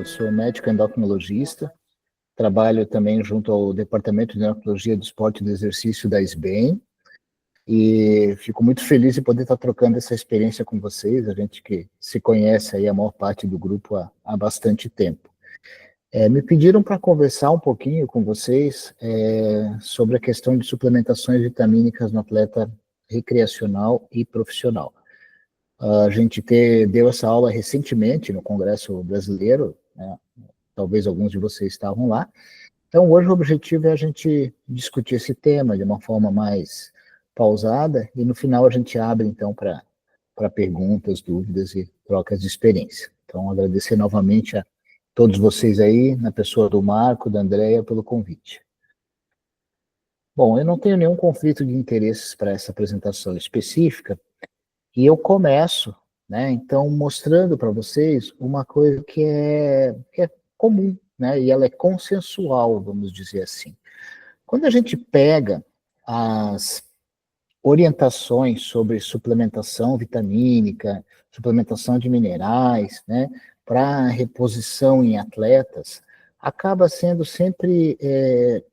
eu sou médico endocrinologista, trabalho também junto ao Departamento de Endocrinologia do Esporte e do Exercício da SBEM, e fico muito feliz de poder estar trocando essa experiência com vocês, a gente que se conhece aí a maior parte do grupo há bastante tempo. Me pediram para conversar um pouquinho com vocês sobre a questão de suplementações vitamínicas no atleta recreacional e profissional. A gente deu essa aula recentemente no Congresso Brasileiro, né? Talvez alguns de vocês estavam lá. Então, hoje o objetivo é a gente discutir esse tema de uma forma mais pausada e no final a gente abre, então, para perguntas, dúvidas e trocas de experiência. Então, agradecer novamente a todos vocês aí, na pessoa do Marco, da Andréia, pelo convite. Bom, eu não tenho nenhum conflito de interesses para essa apresentação específica, e eu começo, né, então, mostrando para vocês uma coisa que é comum, né, e ela é consensual, vamos dizer assim. Quando a gente pega as orientações sobre suplementação vitamínica, suplementação de minerais, né, para reposição em atletas, acaba sendo sempre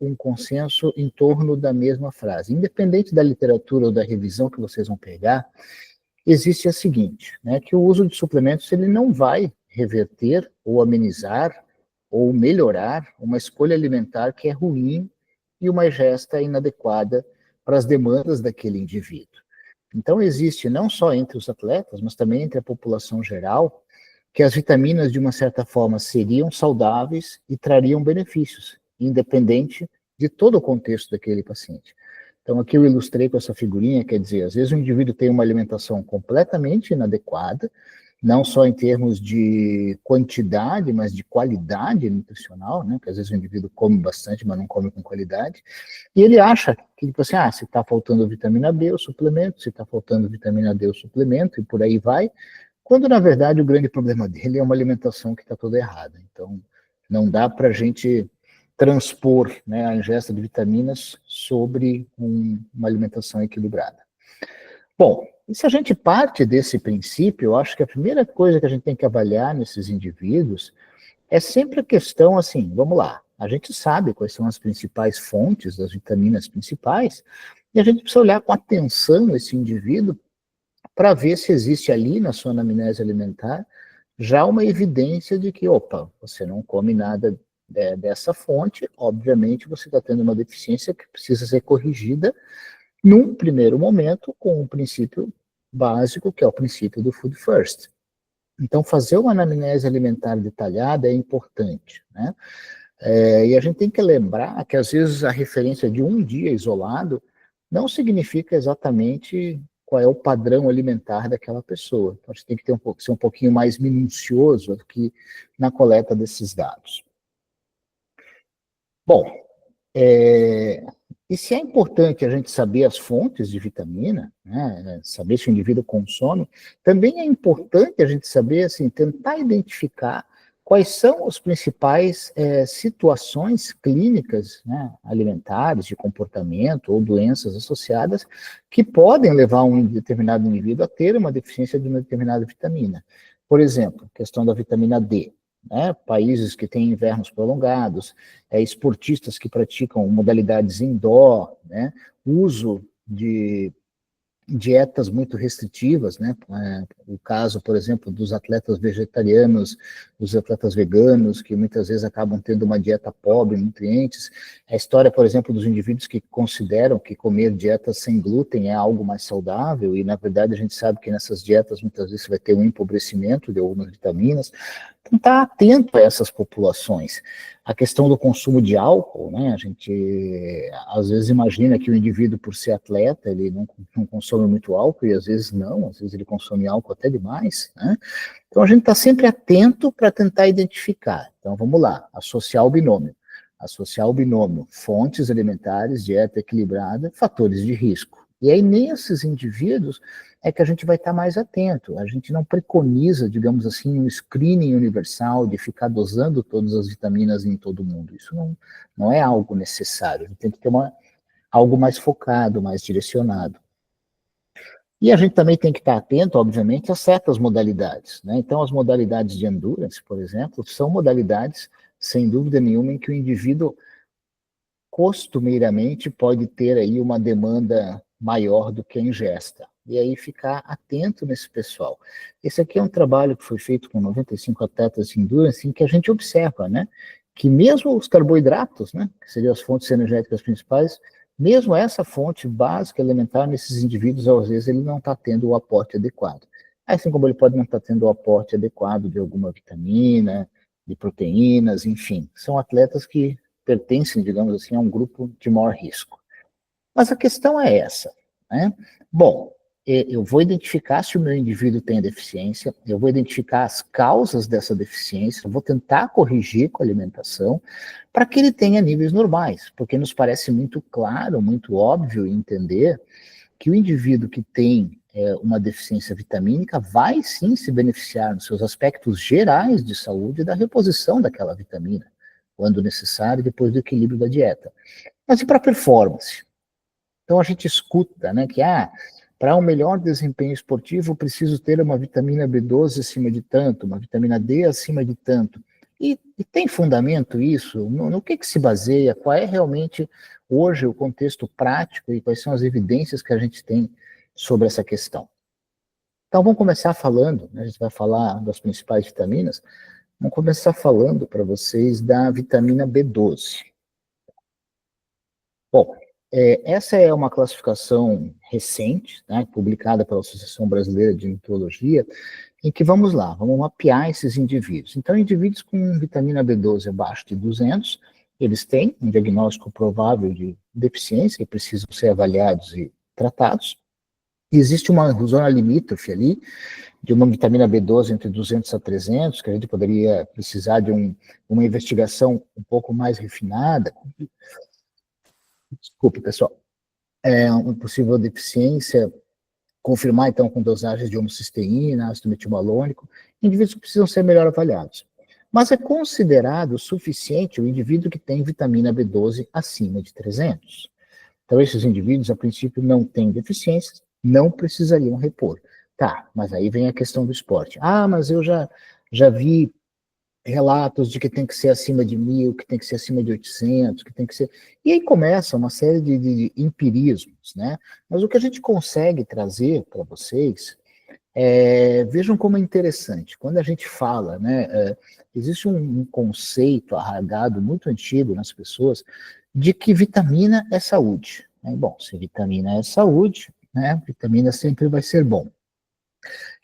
um consenso em torno da mesma frase. Independente da literatura ou da revisão que vocês vão pegar, existe a seguinte, né, que o uso de suplementos ele não vai reverter ou amenizar ou melhorar uma escolha alimentar que é ruim e uma ingesta inadequada para as demandas daquele indivíduo. Então existe não só entre os atletas, mas também entre a população geral, que as vitaminas de uma certa forma seriam saudáveis e trariam benefícios, independente de todo o contexto daquele paciente. Então, aqui eu ilustrei com essa figurinha, quer dizer, às vezes o indivíduo tem uma alimentação completamente inadequada, não só em termos de quantidade, mas de qualidade nutricional, né? Porque às vezes o indivíduo come bastante, mas não come com qualidade, e ele acha que, tipo assim, se está faltando vitamina B, eu suplemento, se está faltando vitamina D, eu suplemento, e por aí vai, quando na verdade o grande problema dele é uma alimentação que está toda errada. Então, não dá para a gente transpor, né, a ingesta de vitaminas sobre uma alimentação equilibrada. Bom, e se a gente parte desse princípio, eu acho que a primeira coisa que a gente tem que avaliar nesses indivíduos é sempre a questão assim, vamos lá, a gente sabe quais são as principais fontes das vitaminas principais, e a gente precisa olhar com atenção esse indivíduo para ver se existe ali na sua anamnese alimentar já uma evidência de que, opa, você não come nada dessa fonte, obviamente você está tendo uma deficiência que precisa ser corrigida num primeiro momento com um princípio básico, que é o princípio do food first. Então, fazer uma anamnese alimentar detalhada é importante, né? E a gente tem que lembrar que, às vezes, a referência de um dia isolado não significa exatamente qual é o padrão alimentar daquela pessoa. Então, a gente tem que ser um pouquinho mais minucioso aqui na coleta desses dados. Bom, e se é importante a gente saber as fontes de vitamina, né, saber se o indivíduo consome, também é importante a gente saber, assim, tentar identificar quais são as principais situações clínicas, né, alimentares, de comportamento ou doenças associadas que podem levar um determinado indivíduo a ter uma deficiência de uma determinada vitamina. Por exemplo, a questão da vitamina D. Né, países que têm invernos prolongados, esportistas que praticam modalidades indoor, né, uso de dietas muito restritivas, né, o caso, por exemplo, dos atletas vegetarianos, dos atletas veganos, que muitas vezes acabam tendo uma dieta pobre em nutrientes, a história, por exemplo, dos indivíduos que consideram que comer dietas sem glúten é algo mais saudável, e na verdade a gente sabe que nessas dietas muitas vezes vai ter um empobrecimento de algumas vitaminas. Então, estar atento a essas populações. A questão do consumo de álcool, né, a gente às vezes imagina que o indivíduo, por ser atleta, ele não consome muito álcool, e às vezes não, às vezes ele consome álcool até demais, né? Então a gente está sempre atento para tentar identificar. Então vamos lá, associar o binômio. Associar o binômio, fontes alimentares, dieta equilibrada, fatores de risco. E aí nesses indivíduos é que a gente vai estar mais atento. A gente não preconiza, digamos assim, um screening universal de ficar dosando todas as vitaminas em todo mundo. Isso não é algo necessário. A gente tem que ter algo mais focado, mais direcionado. E a gente também tem que estar atento, obviamente, a certas modalidades, né? Então, as modalidades de endurance, por exemplo, são modalidades, sem dúvida nenhuma, em que o indivíduo costumeiramente pode ter aí uma demanda maior do que a ingesta. E aí ficar atento nesse pessoal. Esse aqui é um trabalho que foi feito com 95 atletas de endurance, em que a gente observa, né, que mesmo os carboidratos, né, que seriam as fontes energéticas principais, mesmo essa fonte básica, elementar, nesses indivíduos, às vezes, ele não está tendo o aporte adequado. Assim como ele pode não estar tendo o aporte adequado de alguma vitamina, de proteínas, enfim. São atletas que pertencem, digamos assim, a um grupo de maior risco. Mas a questão é essa, né? Bom, eu vou identificar se o meu indivíduo tem deficiência, eu vou identificar as causas dessa deficiência, eu vou tentar corrigir com a alimentação para que ele tenha níveis normais, porque nos parece muito claro, muito óbvio entender que o indivíduo que tem uma deficiência vitamínica vai sim se beneficiar nos seus aspectos gerais de saúde da reposição daquela vitamina, quando necessário, depois do equilíbrio da dieta. Mas e para performance? Então a gente escuta, né, que para um melhor desempenho esportivo preciso ter uma vitamina B12 acima de tanto, uma vitamina D acima de tanto. E tem fundamento isso? No que se baseia? Qual é realmente hoje o contexto prático e quais são as evidências que a gente tem sobre essa questão? Então vamos começar falando, né, a gente vai falar das principais vitaminas, vamos começar falando para vocês da vitamina B12. Bom, essa é uma classificação recente, né, publicada pela Associação Brasileira de Nutrologia, em que vamos lá, vamos mapear esses indivíduos. Então, indivíduos com vitamina B12 abaixo de 200, eles têm um diagnóstico provável de deficiência e precisam ser avaliados e tratados. E existe uma zona limítrofe ali, de uma vitamina B12 entre 200 a 300, que a gente poderia precisar de uma investigação um pouco mais refinada. Desculpe, pessoal. Uma possível deficiência, confirmar então com dosagens de homocisteína, ácido metilmalônico, indivíduos que precisam ser melhor avaliados. Mas é considerado suficiente o indivíduo que tem vitamina B12 acima de 300. Então, esses indivíduos, a princípio, não têm deficiências, não precisariam repor. Tá, mas aí vem a questão do esporte. Mas eu já vi relatos de que tem que ser acima de 1.000, que tem que ser acima de 800, que tem que ser... E aí começa uma série de empirismos, né? Mas o que a gente consegue trazer para vocês, vejam como é interessante. Quando a gente fala, né, existe um conceito arraigado muito antigo nas pessoas de que vitamina é saúde. Né? Bom, se vitamina é saúde, né, vitamina sempre vai ser bom.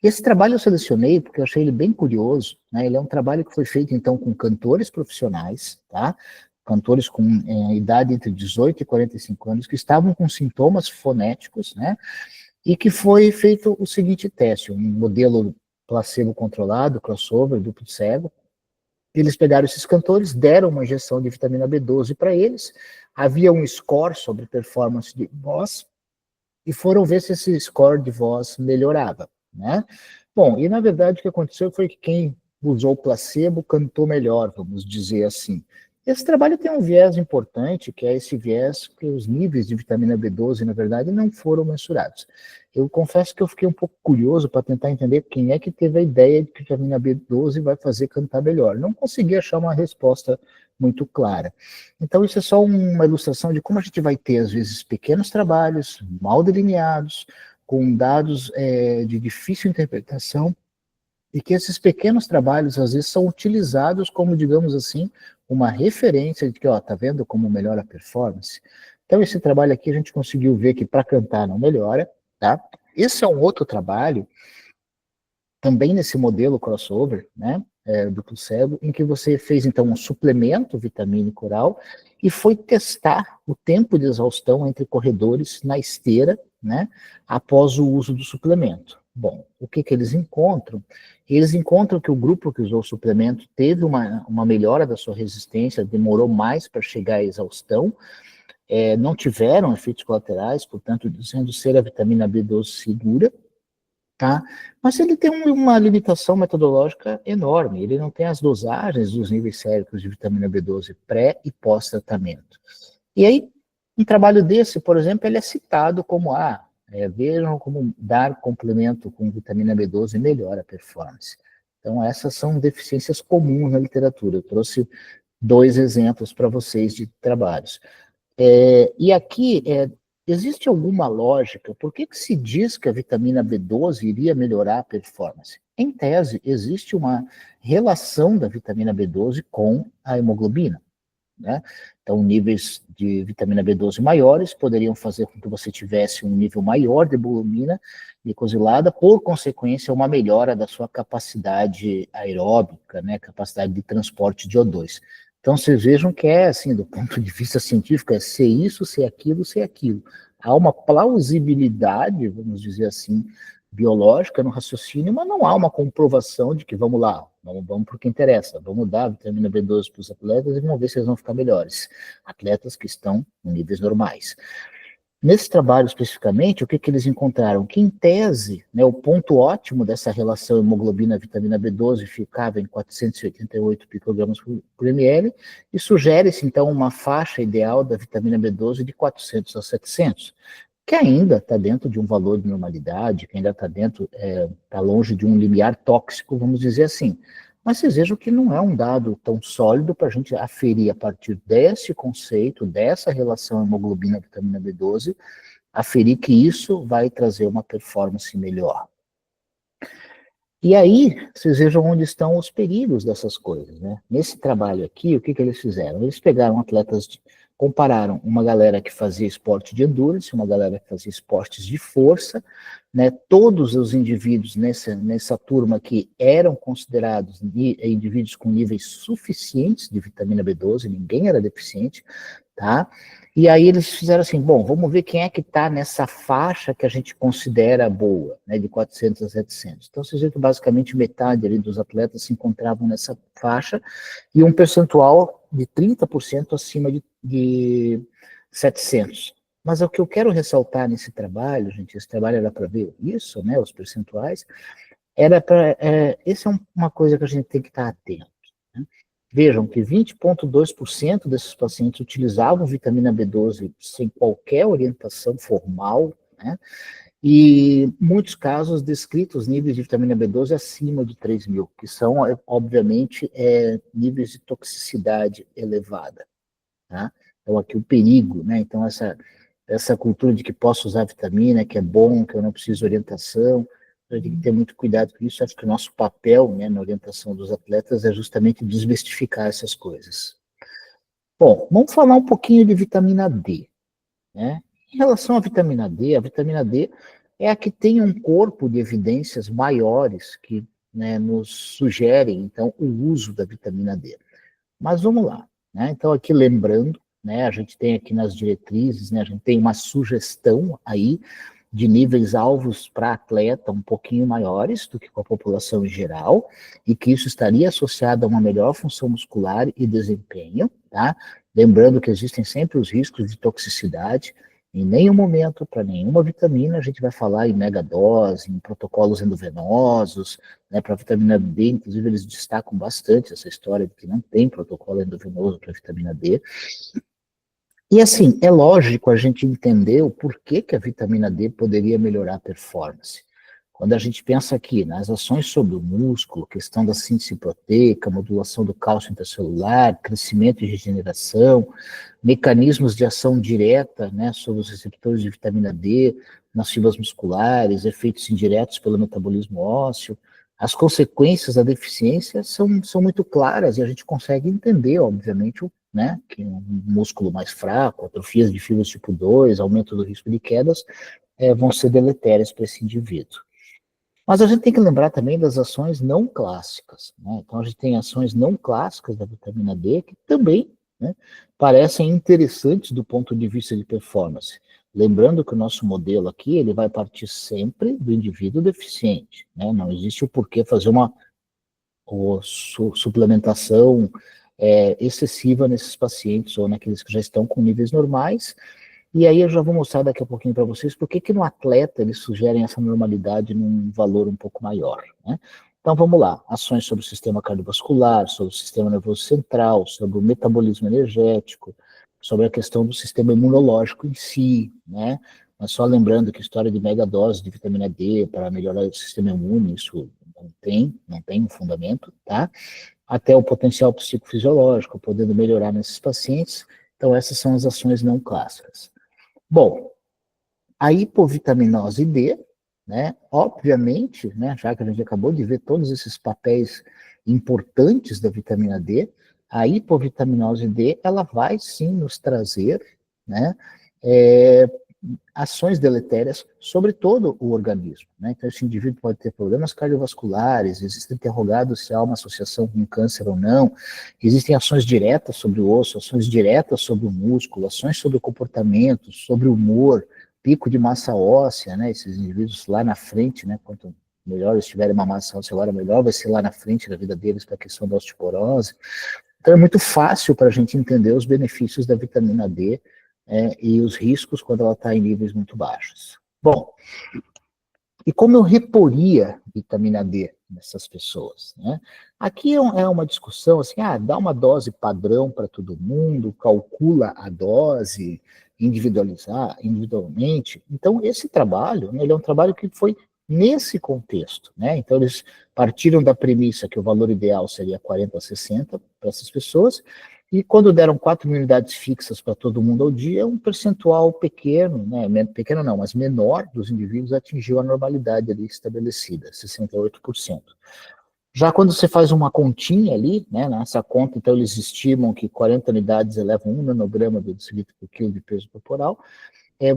Esse trabalho eu selecionei porque eu achei ele bem curioso, né? Ele é um trabalho que foi feito, então, com cantores profissionais, tá? Cantores com idade entre 18 e 45 anos, que estavam com sintomas fonéticos, né? E que foi feito o seguinte teste, um modelo placebo controlado, crossover, duplo cego. Eles pegaram esses cantores, deram uma injeção de vitamina B12 para eles, havia um score sobre performance de voz, e foram ver se esse score de voz melhorava, né? Bom, e na verdade o que aconteceu foi que quem usou o placebo cantou melhor, vamos dizer assim. Esse trabalho tem um viés importante, que é esse viés que os níveis de vitamina B12, na verdade, não foram mensurados. Eu confesso que eu fiquei um pouco curioso para tentar entender quem é que teve a ideia de que a vitamina B12 vai fazer cantar melhor. Não consegui achar uma resposta muito clara. Então, isso é só uma ilustração de como a gente vai ter, às vezes, pequenos trabalhos, mal delineados, com dados de difícil interpretação, e que esses pequenos trabalhos, às vezes, são utilizados como, digamos assim, uma referência de que, tá vendo como melhora a performance? Então, esse trabalho aqui a gente conseguiu ver que para cantar não melhora, tá? Esse é um outro trabalho, também nesse modelo crossover, né, duplo cego, em que você fez, então, um suplemento vitamínico oral e foi testar o tempo de exaustão entre corredores na esteira, né, após o uso do suplemento. Bom, o que eles encontram? Eles encontram que o grupo que usou o suplemento teve uma melhora da sua resistência, demorou mais para chegar à exaustão, não tiveram efeitos colaterais, portanto, dizendo ser a vitamina B12 segura, tá? Mas ele tem uma limitação metodológica enorme, ele não tem as dosagens dos níveis séricos de vitamina B12 pré e pós-tratamento. E aí, um trabalho desse, por exemplo, ele é citado como, Vejam como dar complemento com vitamina B12 melhora a performance. Então, essas são deficiências comuns na literatura. Eu trouxe 2 exemplos para vocês de trabalhos. E aqui, existe alguma lógica? Por que se diz que a vitamina B12 iria melhorar a performance? Em tese, existe uma relação da vitamina B12 com a hemoglobina, né? Então, níveis de vitamina B12 maiores poderiam fazer com que você tivesse um nível maior de hemoglobina glicosilada, por consequência, uma melhora da sua capacidade aeróbica, né, capacidade de transporte de O2. Então, vocês vejam que assim, do ponto de vista científico, é ser isso, ser aquilo, ser aquilo. Há uma plausibilidade, vamos dizer assim, biológica no raciocínio, mas não há uma comprovação de que, vamos lá, vamos para o que interessa, vamos dar vitamina B12 para os atletas e vamos ver se eles vão ficar melhores. Atletas que estão em níveis normais. Nesse trabalho especificamente, o que eles encontraram? Que, em tese, né, o ponto ótimo dessa relação hemoglobina-vitamina B12 ficava em 488 picogramas por ml, e sugere-se, então, uma faixa ideal da vitamina B12 de 400 a 700, que ainda está dentro de um valor de normalidade, que ainda está dentro, está longe de um limiar tóxico, vamos dizer assim. Mas vocês vejam que não é um dado tão sólido para a gente aferir a partir desse conceito, dessa relação hemoglobina-vitamina B12, aferir que isso vai trazer uma performance melhor. E aí, vocês vejam onde estão os perigos dessas coisas, né? Nesse trabalho aqui, o que eles fizeram? Eles pegaram atletas, compararam uma galera que fazia esporte de endurance, uma galera que fazia esportes de força, né? Todos os indivíduos nessa turma aqui eram considerados indivíduos com níveis suficientes de vitamina B12, ninguém era deficiente, tá? E aí eles fizeram assim, bom, vamos ver quem é que está nessa faixa que a gente considera boa, né, de 400 a 700. Então, vocês viram que basicamente metade ali dos atletas se encontravam nessa faixa e um percentual de 30% acima de 700. Mas o que eu quero ressaltar nesse trabalho, gente, esse trabalho era para ver isso, né, os percentuais, era para, essa é uma coisa que a gente tem que estar atento, né? Vejam que 20,2% desses pacientes utilizavam vitamina B12 sem qualquer orientação formal, né? E muitos casos descritos níveis de vitamina B12 acima de 3.000, que são, obviamente, níveis de toxicidade elevada, tá? Então, aqui o perigo, né? Então, essa cultura de que posso usar vitamina, que é bom, que eu não preciso de orientação, a gente tem que ter muito cuidado com isso. Acho que o nosso papel, né, na orientação dos atletas é justamente desmistificar essas coisas. Bom, vamos falar um pouquinho de vitamina D, né? Em relação à vitamina D, a vitamina D é a que tem um corpo de evidências maiores que, né, nos sugerem, então, o uso da vitamina D. Mas vamos lá, né? Então, aqui lembrando, né, a gente tem aqui nas diretrizes, né, a gente tem uma sugestão aí de níveis alvos para atleta um pouquinho maiores do que com a população em geral, e que isso estaria associado a uma melhor função muscular e desempenho, tá? Lembrando que existem sempre os riscos de toxicidade. Em nenhum momento, para nenhuma vitamina, a gente vai falar em megadose, em protocolos endovenosos, né? Para a vitamina D, inclusive, eles destacam bastante essa história de que não tem protocolo endovenoso para a vitamina D. E assim, é lógico a gente entender o porquê que a vitamina D poderia melhorar a performance. Quando a gente pensa aqui nas ações sobre o músculo, questão da síntese proteica, modulação do cálcio intercelular, crescimento e regeneração, mecanismos de ação direta, né, sobre os receptores de vitamina D nas fibras musculares, efeitos indiretos pelo metabolismo ósseo, as consequências da deficiência são muito claras e a gente consegue entender, obviamente, né, que um músculo mais fraco, atrofias de fibras tipo 2, aumento do risco de quedas, vão ser deletérias para esse indivíduo. Mas a gente tem que lembrar também das ações não clássicas, né? Então a gente tem ações não clássicas da vitamina D que também, né, parecem interessantes do ponto de vista de performance. Lembrando que o nosso modelo aqui, ele vai partir sempre do indivíduo deficiente, né? Não existe o porquê fazer uma suplementação excessiva nesses pacientes ou naqueles que já estão com níveis normais. E aí eu já vou mostrar daqui a pouquinho para vocês por que no atleta eles sugerem essa normalidade num valor um pouco maior, né? Então vamos lá, ações sobre o sistema cardiovascular, sobre o sistema nervoso central, sobre o metabolismo energético, sobre a questão do sistema imunológico em si, né? mas só lembrando que a história de mega dose de vitamina D para melhorar o sistema imune, isso não tem um fundamento, tá? Até o potencial psicofisiológico, podendo melhorar nesses pacientes. Então, essas são as ações não clássicas. Bom, a hipovitaminose D, né, obviamente, né, já que a gente acabou de ver todos esses papéis importantes da vitamina D, a hipovitaminose D, ela vai sim nos trazer, né, ações deletérias sobre todo o organismo, né? Então, esse indivíduo pode ter problemas cardiovasculares, existem interrogados se há uma associação com câncer ou não, existem ações diretas sobre o osso, ações diretas sobre o músculo, ações sobre o comportamento, sobre o humor, pico de massa óssea, né? Esses indivíduos lá na frente, né? Quanto melhor eles tiverem uma massa óssea agora, melhor vai ser lá na frente da vida deles para a questão da osteoporose. Então, é muito fácil para a gente entender os benefícios da vitamina D e os riscos quando ela está em níveis muito baixos. Bom, e como eu reporia vitamina D nessas pessoas, né? Aqui é uma discussão assim, dá uma dose padrão para todo mundo, calcula a dose, individualmente. Então, esse trabalho, né, ele é um trabalho que foi nesse contexto, né? Então, eles partiram da premissa que o valor ideal seria 40 a 60 para essas pessoas, e quando deram 4.000 unidades fixas para todo mundo ao dia, um percentual pequeno, né, pequeno não, mas menor dos indivíduos atingiu a normalidade ali estabelecida, 68%. Já quando você faz uma continha ali, né, nessa conta, então eles estimam que 40 unidades elevam 1 nanograma do decilitro por quilo de peso corporal,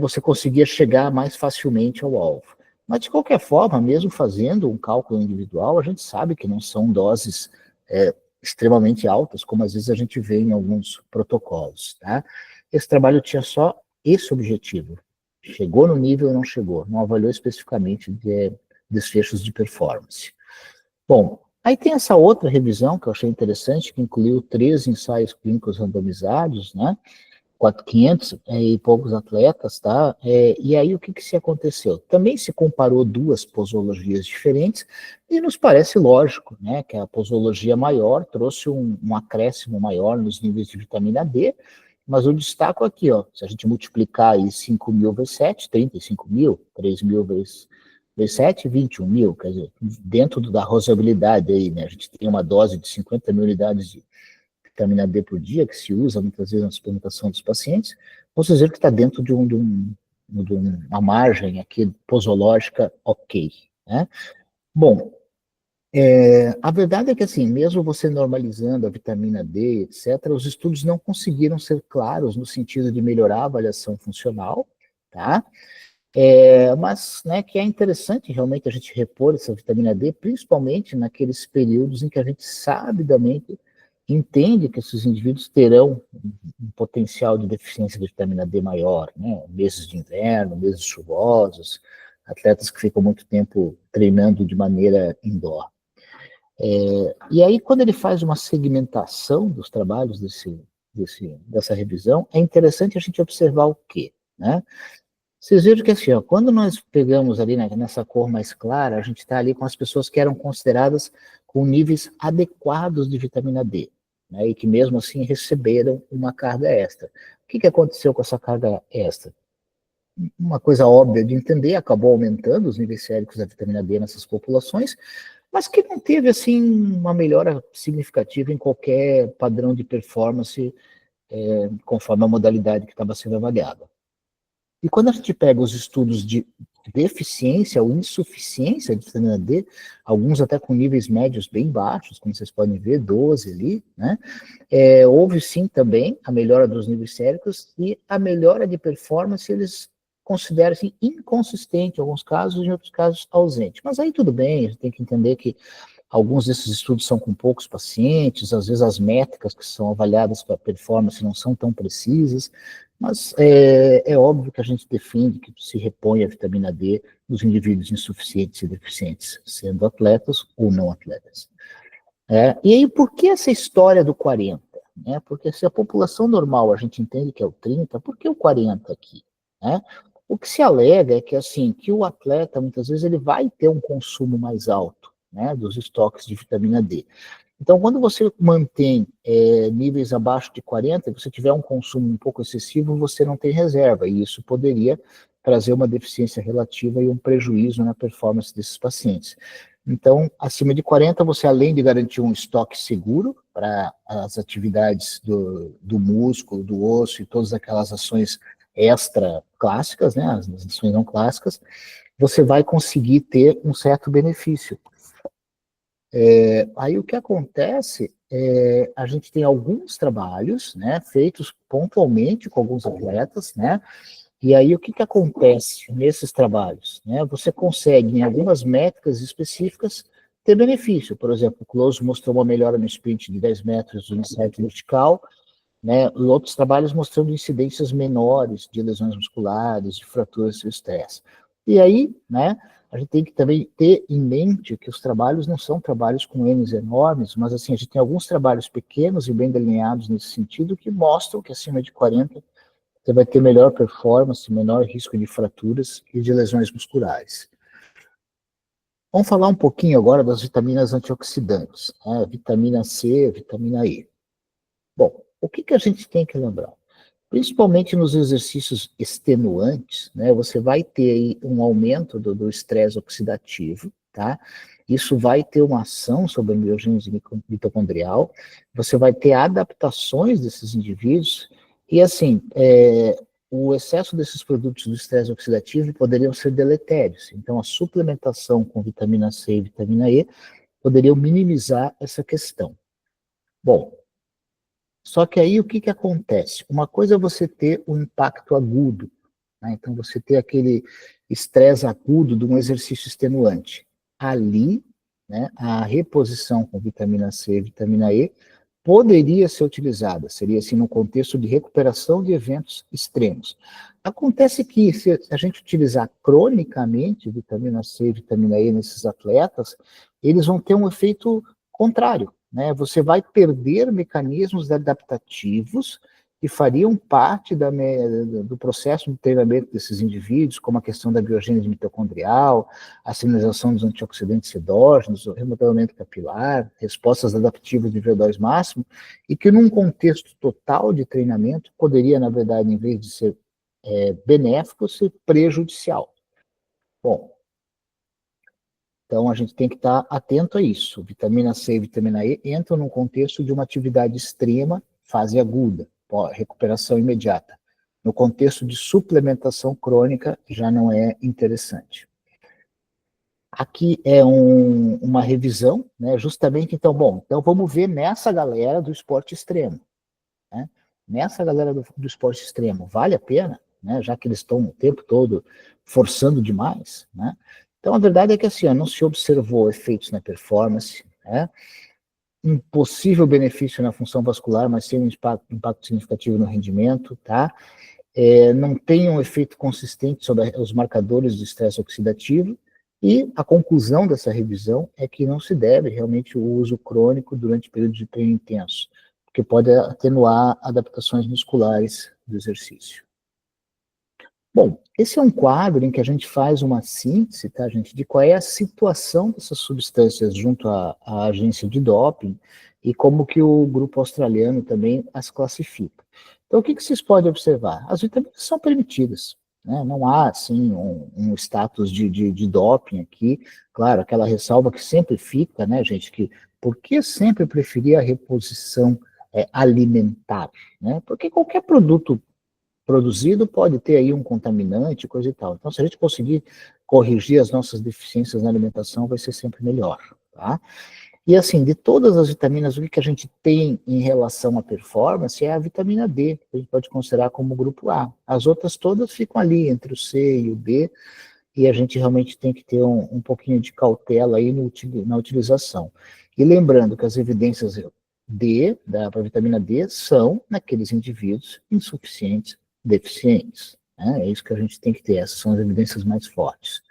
você conseguia chegar mais facilmente ao alvo. Mas, de qualquer forma, mesmo fazendo um cálculo individual, a gente sabe que não são doses extremamente altas, como às vezes a gente vê em alguns protocolos, tá? Esse trabalho tinha só esse objetivo. Chegou no nível ou não chegou, não avaliou especificamente desfechos de performance. Bom, aí tem essa outra revisão que eu achei interessante, que incluiu 3 ensaios clínicos randomizados, né? 500 e poucos atletas, tá? E aí o que se aconteceu? Também se comparou 2 posologias diferentes e nos parece lógico, né, que a posologia maior trouxe um acréscimo maior nos níveis de vitamina D, mas eu destaco aqui, ó, se a gente multiplicar aí 5.000 vezes 7, 35.000, 3.000 vezes 7, 21.000, quer dizer, dentro da razoabilidade aí, né, a gente tem uma dose de 50.000 unidades de vitamina D por dia, que se usa muitas vezes na suplementação dos pacientes, vocês verem que está dentro de uma margem aqui posológica ok, né? Bom, a verdade é que assim, mesmo você normalizando a vitamina D, etc., os estudos não conseguiram ser claros no sentido de melhorar a avaliação funcional, tá? Mas, né, que é interessante realmente a gente repor essa vitamina D, principalmente naqueles períodos em que a gente sabidamente entende que esses indivíduos terão um potencial de deficiência de vitamina D maior, né? Meses de inverno, meses chuvosos, atletas que ficam muito tempo treinando de maneira indoor. E aí, quando ele faz uma segmentação dos trabalhos dessa revisão, é interessante a gente observar o quê, né? Vocês viram que assim, ó, quando nós pegamos ali nessa cor mais clara, a gente está ali com as pessoas que eram consideradas com níveis adequados de vitamina D, né, e que mesmo assim receberam uma carga extra. O que aconteceu com essa carga extra? Uma coisa óbvia de entender, acabou aumentando os níveis séricos da vitamina D nessas populações, mas que não teve assim uma melhora significativa em qualquer padrão de performance conforme a modalidade que estava sendo avaliada. E quando a gente pega os estudos de deficiência ou insuficiência de vitamina D, alguns até com níveis médios bem baixos, como vocês podem ver, 12 ali, né? Houve sim também a melhora dos níveis séricos e a melhora de performance eles consideram assim, inconsistente em alguns casos, em outros casos ausente. Mas aí tudo bem, a gente tem que entender que alguns desses estudos são com poucos pacientes, às vezes as métricas que são avaliadas para performance não são tão precisas, mas é óbvio que a gente defende que se reponha a vitamina D nos indivíduos insuficientes e deficientes, sendo atletas ou não atletas. E aí, por que essa história do 40? Porque se a população normal a gente entende que é o 30, por que o 40 aqui? O que se alega é que, assim, que o atleta, muitas vezes, ele vai ter um consumo mais alto, dos estoques de vitamina D. Então, quando você mantém níveis abaixo de 40, se você tiver um consumo um pouco excessivo, você não tem reserva, e isso poderia trazer uma deficiência relativa e um prejuízo na performance desses pacientes. Então, acima de 40, você além de garantir um estoque seguro para as atividades do músculo, do osso e todas aquelas ações extra clássicas, né, as ações não clássicas, você vai conseguir ter um certo benefício. Aí o que acontece a gente tem alguns trabalhos, né, feitos pontualmente com alguns atletas, né, e aí o que acontece nesses trabalhos, né, você consegue em algumas métricas específicas ter benefício, por exemplo, o Close mostrou uma melhora no sprint de 10 metros do insight vertical, né, e outros trabalhos mostrando incidências menores de lesões musculares, de fraturas e estresse. E aí, né, a gente tem que também ter em mente que os trabalhos não são trabalhos com N's enormes, mas assim, a gente tem alguns trabalhos pequenos e bem delineados nesse sentido que mostram que acima de 40 você vai ter melhor performance, menor risco de fraturas e de lesões musculares. Vamos falar um pouquinho agora das vitaminas antioxidantes, né, vitamina C, vitamina E. Bom, o que a gente tem que lembrar? Principalmente nos exercícios extenuantes, né, você vai ter aí um aumento do estresse oxidativo, tá? Isso vai ter uma ação sobre a biogênese mitocondrial, você vai ter adaptações desses indivíduos, e assim, o excesso desses produtos do estresse oxidativo poderiam ser deletérios, então a suplementação com vitamina C e vitamina E poderiam minimizar essa questão. Bom, só que aí o que acontece? Uma coisa é você ter um impacto agudo, né? Então você ter aquele estresse agudo de um exercício extenuante. Ali, né, a reposição com vitamina C e vitamina E poderia ser utilizada, seria assim no contexto de recuperação de eventos extremos. Acontece que se a gente utilizar cronicamente vitamina C e vitamina E nesses atletas, eles vão ter um efeito contrário, né? Você vai perder mecanismos adaptativos que fariam parte do processo de treinamento desses indivíduos, como a questão da biogênese mitocondrial, a sinalização dos antioxidantes endógenos, o remodelamento capilar, respostas adaptivas de VO2 máximo, e que num contexto total de treinamento poderia, na verdade, em vez de ser benéfico, ser prejudicial. Bom, então a gente tem que estar atento a isso. Vitamina C e vitamina E entram num contexto de uma atividade extrema, fase aguda, recuperação imediata. No contexto de suplementação crônica, já não é interessante. Aqui é uma revisão, né, justamente, então vamos ver nessa galera do esporte extremo. Né? Nessa galera do esporte extremo, vale a pena, né, já que eles estão o tempo todo forçando demais, né? Então, a verdade é que assim, não se observou efeitos na performance, né? Um possível benefício na função vascular, mas sem um impacto significativo no rendimento, tá? Não tem um efeito consistente sobre os marcadores de estresse oxidativo, e a conclusão dessa revisão é que não se deve realmente o uso crônico durante períodos de treino intenso, porque pode atenuar adaptações musculares do exercício. Bom, esse é um quadro em que a gente faz uma síntese, tá, gente, de qual é a situação dessas substâncias junto à agência de doping e como que o grupo australiano também as classifica. Então, o que vocês podem observar? As vitaminas são permitidas, né? Não há, assim, um status de doping aqui. Claro, aquela ressalva que sempre fica, né, gente, que por que sempre preferir a reposição alimentar, né? Porque qualquer produto produzido pode ter aí um contaminante, coisa e tal. Então, se a gente conseguir corrigir as nossas deficiências na alimentação, vai ser sempre melhor, tá? E assim, de todas as vitaminas, o que a gente tem em relação à performance é a vitamina D, que a gente pode considerar como grupo A. As outras todas ficam ali entre o C e o D, e a gente realmente tem que ter um pouquinho de cautela aí na utilização. E lembrando que as evidências da vitamina D são naqueles indivíduos insuficientes, deficientes. Né? É isso que a gente tem que ter, essas são as evidências mais fortes.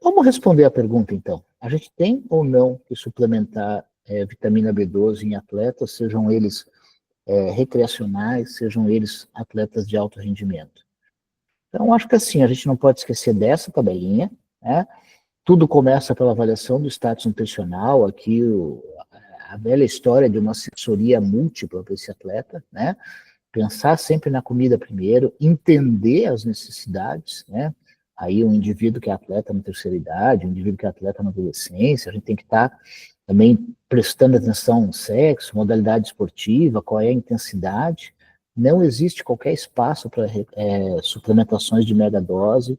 Vamos responder a pergunta, então. A gente tem ou não que suplementar vitamina B12 em atletas, sejam eles recreacionais, sejam eles atletas de alto rendimento? Então, acho que assim, a gente não pode esquecer dessa tabelinha, né? Tudo começa pela avaliação do status nutricional, aqui a velha história de uma assessoria múltipla para esse atleta, né? pensar sempre na comida primeiro, entender as necessidades, né? Aí um indivíduo que é atleta na terceira idade, um indivíduo que é atleta na adolescência, a gente tem que estar também prestando atenção no sexo, modalidade esportiva, qual é a intensidade. Não existe qualquer espaço para suplementações de megadose.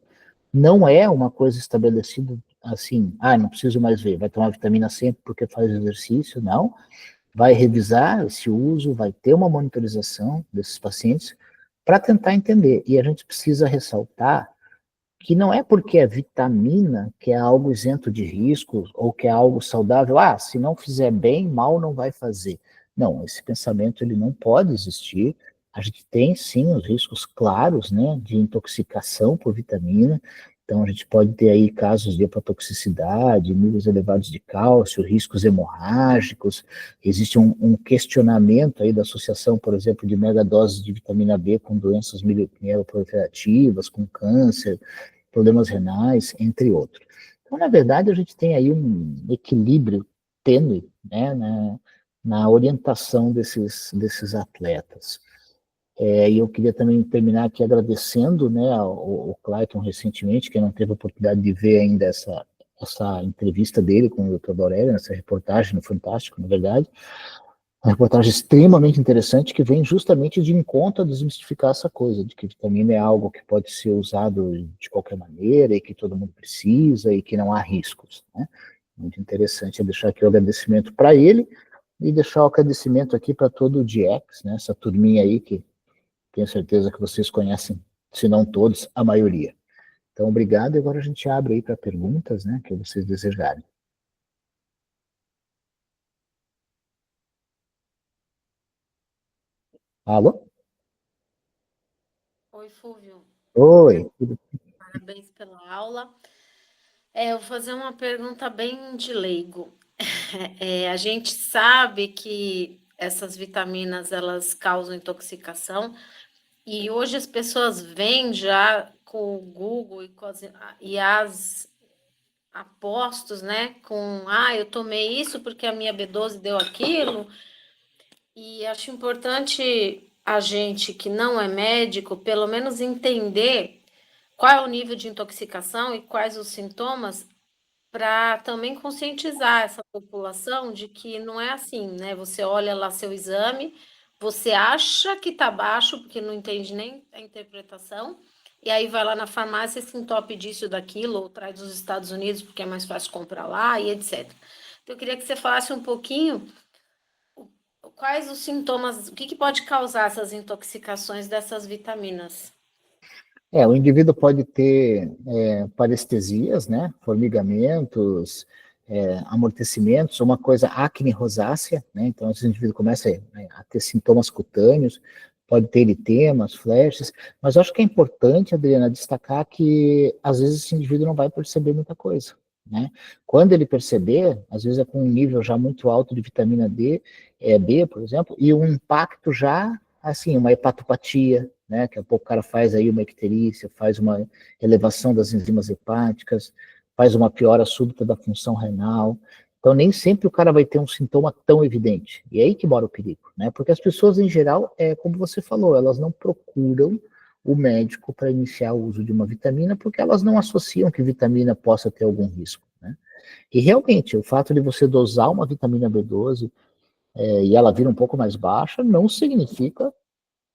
Não é uma coisa estabelecida assim, não preciso mais ver, vai tomar vitamina sempre porque faz exercício, não. Vai revisar esse uso, vai ter uma monitorização desses pacientes para tentar entender. E a gente precisa ressaltar que não é porque é vitamina que é algo isento de riscos ou que é algo saudável. Se não fizer bem, mal não vai fazer. Não, esse pensamento ele não pode existir. A gente tem sim os riscos claros, né, de intoxicação por vitamina. Então a gente pode ter aí casos de hepatotoxicidade, níveis elevados de cálcio, riscos hemorrágicos. Existe um questionamento aí da associação, por exemplo, de megadoses de vitamina B com doenças mieloproliferativas, com câncer, problemas renais, entre outros. Então, na verdade, a gente tem aí um equilíbrio tênue, né, na orientação desses atletas. E eu queria também terminar aqui agradecendo, né, ao Clayton recentemente, que não teve a oportunidade de ver ainda essa entrevista dele com o Dr. Borelli, essa reportagem no Fantástico, na verdade, uma reportagem extremamente interessante que vem justamente de encontro a desmistificar essa coisa, de que vitamina é algo que pode ser usado de qualquer maneira e que todo mundo precisa e que não há riscos, né? Muito interessante é deixar aqui o agradecimento para ele e deixar o agradecimento aqui para todo o DX, né? Essa turminha aí que tenho certeza que vocês conhecem, se não todos, a maioria. Então, obrigado, e agora a gente abre aí para perguntas, né, que vocês desejarem. Alô? Oi, Fúvio. Oi. Parabéns pela aula. Eu vou fazer uma pergunta bem de leigo. A gente sabe que essas vitaminas elas causam intoxicação e hoje as pessoas vêm já com o Google e as apostos, né? Eu tomei isso porque a minha B12 deu aquilo. E acho importante a gente que não é médico, pelo menos entender qual é o nível de intoxicação e quais os sintomas, para também conscientizar essa população de que não é assim, né? Você olha lá seu exame, você acha que está baixo, porque não entende nem a interpretação, e aí vai lá na farmácia e se entope disso, daquilo, ou traz dos Estados Unidos, porque é mais fácil comprar lá, e etc. Então, eu queria que você falasse um pouquinho quais os sintomas, o que pode causar essas intoxicações dessas vitaminas. O indivíduo pode ter parestesias, né, formigamentos, amortecimentos, uma coisa acne rosácea, né, então esse indivíduo começa a ter sintomas cutâneos, pode ter eritemas, flashes, mas eu acho que é importante, Adriana, destacar que às vezes esse indivíduo não vai perceber muita coisa, né, quando ele perceber, às vezes é com um nível já muito alto de vitamina D, B, por exemplo, e um impacto já, assim, uma hepatopatia, né? Daqui a pouco o cara faz aí uma icterícia, faz uma elevação das enzimas hepáticas, faz uma piora súbita da função renal. Então, nem sempre o cara vai ter um sintoma tão evidente. E é aí que mora o perigo, né? Porque as pessoas, em geral, como você falou, elas não procuram o médico para iniciar o uso de uma vitamina porque elas não associam que vitamina possa ter algum risco, né? E realmente, o fato de você dosar uma vitamina B12 e ela vir um pouco mais baixa não significa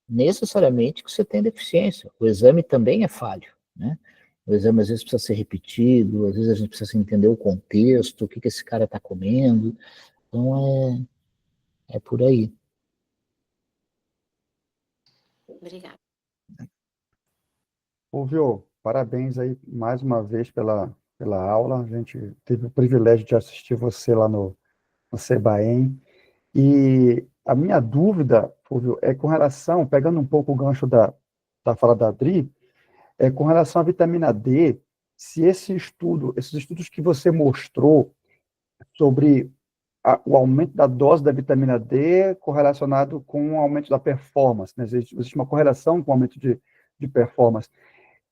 necessariamente que você tem deficiência. O exame também é falho, né? O exame às vezes precisa ser repetido, às vezes a gente precisa entender o contexto, o que esse cara está comendo. Então é por aí. Obrigada. Ô, parabéns aí mais uma vez pela aula. A gente teve o privilégio de assistir você lá no Sebaem. E a minha dúvida, Fulvio, é com relação, pegando um pouco o gancho da fala da Adri, é com relação à vitamina D, se esses estudos que você mostrou sobre o aumento da dose da vitamina D correlacionado com o aumento da performance, né? Existe uma correlação com o aumento de performance.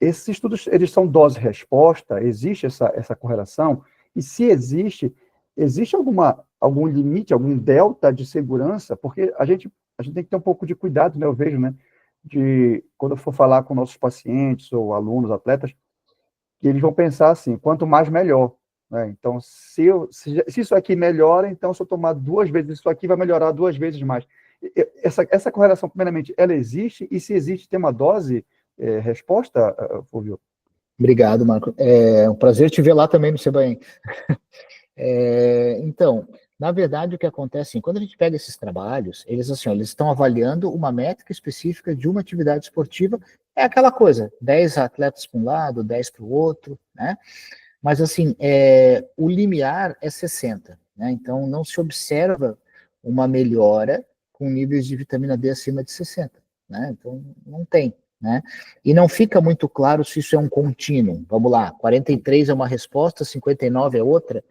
Esses estudos, eles são dose-resposta? Existe essa correlação? E se existe, existe algum limite, algum delta de segurança? Porque a gente tem que ter um pouco de cuidado, né? Eu vejo, né? Quando eu for falar com nossos pacientes ou alunos, atletas, que eles vão pensar assim, quanto mais melhor, né? Então, se isso aqui melhora, então se eu tomar 2 vezes isso aqui, vai melhorar 2 vezes mais. Essa correlação, primeiramente, ela existe? E se existe, tem uma dose resposta, Fulvio? Obrigado, Marco. É um prazer te ver lá também no Sebaen. Então, na verdade, o que acontece, assim, quando a gente pega esses trabalhos, eles estão avaliando uma métrica específica de uma atividade esportiva, é aquela coisa, 10 atletas para um lado, 10 para o outro, né? Mas, assim, o limiar é 60, né? Então, não se observa uma melhora com níveis de vitamina D acima de 60, né? Então, não tem, né? E não fica muito claro se isso é um contínuo. Vamos lá, 43 é uma resposta, 59 é outra.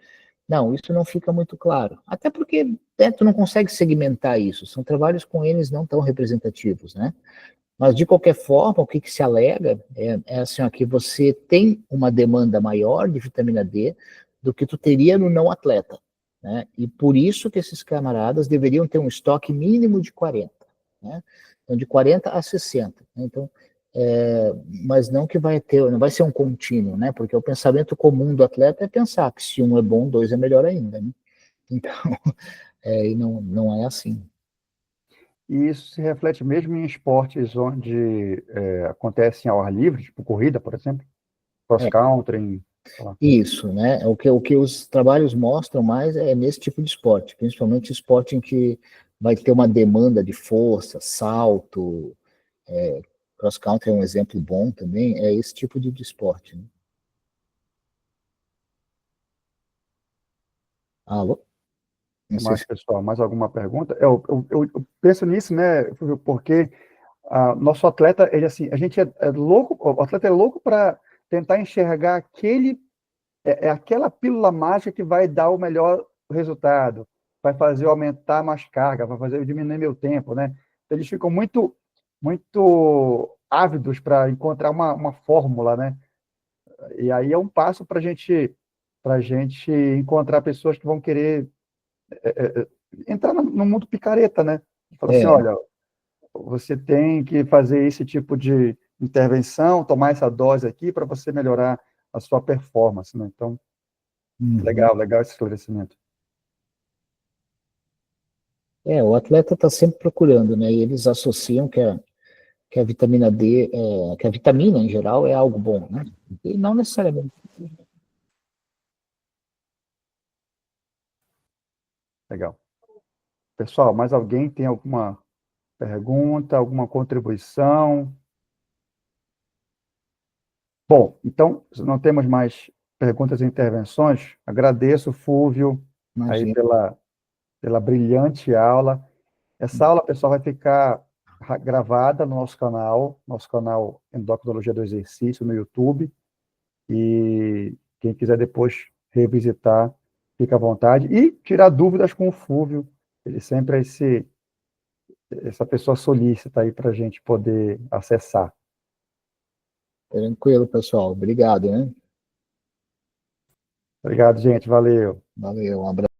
Não, isso não fica muito claro. Até porque tu não consegue segmentar isso. São trabalhos com eles não tão representativos, né? Mas, de qualquer forma, o que se alega é assim, ó, que você tem uma demanda maior de vitamina D do que tu teria no não atleta, né? E por isso que esses camaradas deveriam ter um estoque mínimo de 40, né? Então, de 40 a 60. Né? Então, mas não que não vai ser um contínuo, né? Porque o pensamento comum do atleta é pensar que se um é bom, 2 é melhor ainda, né? Então, e não é assim. E isso se reflete mesmo em esportes onde acontecem ao ar livre, tipo corrida, por exemplo, cross-country, sei lá. Isso, né? O que os trabalhos mostram mais é nesse tipo de esporte, principalmente esporte em que vai ter uma demanda de força, salto, cross-country é um exemplo bom também, é esse tipo de esporte. Né? Alô? Não sei Mais, se... pessoal, mais alguma pergunta? Eu penso nisso, né, porque nosso atleta, ele assim, a gente é louco, o atleta é louco para tentar enxergar aquela pílula mágica que vai dar o melhor resultado, vai fazer eu aumentar mais carga, vai fazer eu diminuir meu tempo, né? Então, eles ficam muito, muito ávidos para encontrar uma fórmula, né? E aí é um passo para gente encontrar pessoas que vão querer entrar no mundo picareta, né? Fala assim, É, olha, você tem que fazer esse tipo de intervenção, tomar essa dose aqui para você melhorar a sua performance, né? Então, uhum. legal esse esclarecimento. O atleta está sempre procurando, né? E eles associam que a vitamina D, que a vitamina em geral é algo bom, né? E não necessariamente. Legal. Pessoal, mais alguém tem alguma pergunta, alguma contribuição? Bom, então, se não temos mais perguntas e intervenções, agradeço, Fúvio, aí Imagina. pela brilhante aula. Essa aula, pessoal, vai ficar gravada no nosso canal Endocrinologia do Exercício no YouTube, e quem quiser depois revisitar, fica à vontade, e tirar dúvidas com o Fúvio, ele sempre é essa pessoa solícita aí para a gente poder acessar. Tranquilo, pessoal. Obrigado, né? Obrigado, gente. Valeu. Valeu, um abraço.